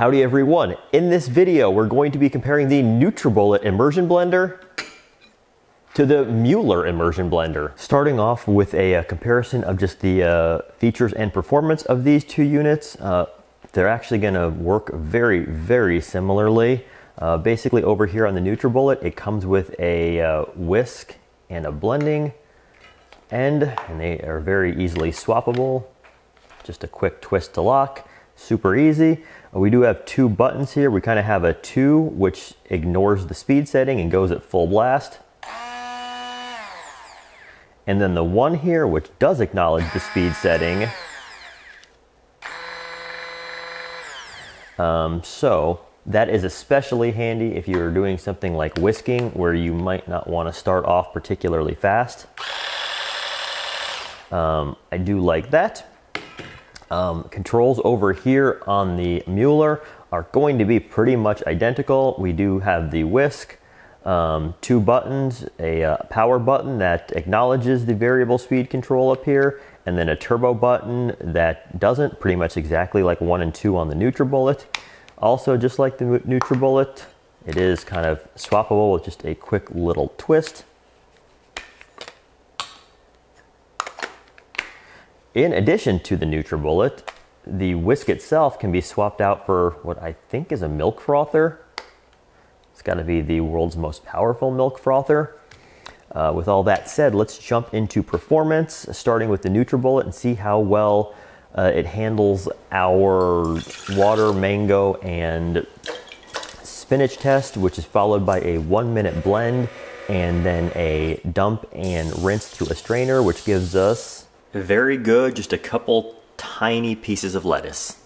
Howdy everyone. In this video, we're going to be comparing the Nutribullet Immersion Blender to the Mueller Immersion Blender. Starting off with a comparison of just the features and performance of these two units. They're actually gonna work very, very similarly. Basically over here on the Nutribullet, it comes with a whisk and a blending end, and they are very easily swappable. Just a quick twist to lock, super easy. We do have two buttons here. We kind of have a 2, which ignores the speed setting and goes at full blast. And then the 1 here, which does acknowledge the speed setting. So that is especially handy if you're doing something like whisking, where you might not want to start off particularly fast. I do like that. Controls over here on the Mueller are going to be pretty much identical. We do have the whisk, 2 buttons, a power button that acknowledges the variable speed control up here, and then a turbo button that doesn't, pretty much exactly like 1 and 2 on the Nutribullet. Also, just like the Nutribullet, it is kind of swappable with just a quick little twist. In addition to the Nutribullet, the whisk itself can be swapped out for what I think is a milk frother. It's got to be the world's most powerful milk frother. With all that said, let's jump into performance, starting with the Nutribullet, and see how well it handles our water, mango, and spinach test, which is followed by a 1-minute blend and then a dump and rinse through a strainer, which gives us very good, just a couple tiny pieces of lettuce.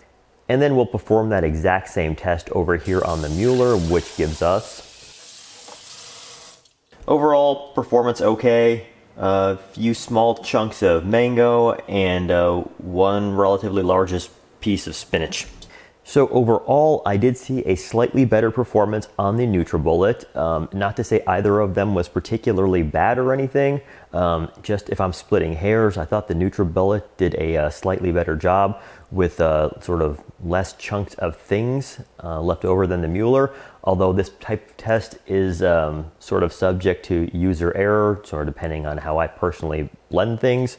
And then we'll perform that exact same test over here on the Mueller, which gives us overall performance okay. A few small chunks of mango and 1 relatively largest piece of spinach. So overall, I did see a slightly better performance on the Nutribullet. Not to say either of them was particularly bad or anything. Just if I'm splitting hairs, I thought the Nutribullet did a slightly better job with sort of less chunks of things left over than the Mueller. Although this type of test is sort of subject to user error, sort of depending on how I personally blend things.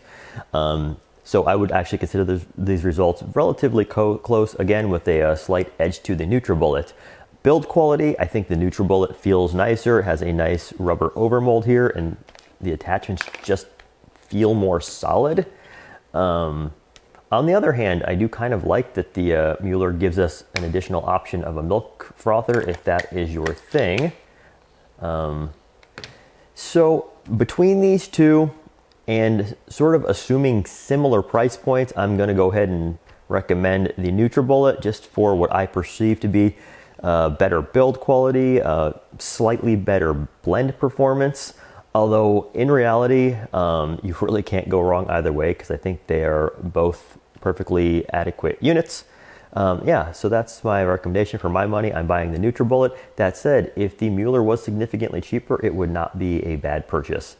So I would actually consider these results relatively close, again with a slight edge to the Nutribullet. Build quality, I think the Nutribullet feels nicer. It has a nice rubber overmold here, and the attachments just feel more solid. On the other hand, I do kind of like that the Mueller gives us an additional option of a milk frother if that is your thing. So between these two, and sort of assuming similar price points, I'm going to go ahead and recommend the Nutribullet just for what I perceive to be better build quality, slightly better blend performance. Although in reality, you really can't go wrong either way, because I think they are both perfectly adequate units. Yeah, so that's my recommendation. For my money, I'm buying the Nutribullet. That said, if the Mueller was significantly cheaper, it would not be a bad purchase.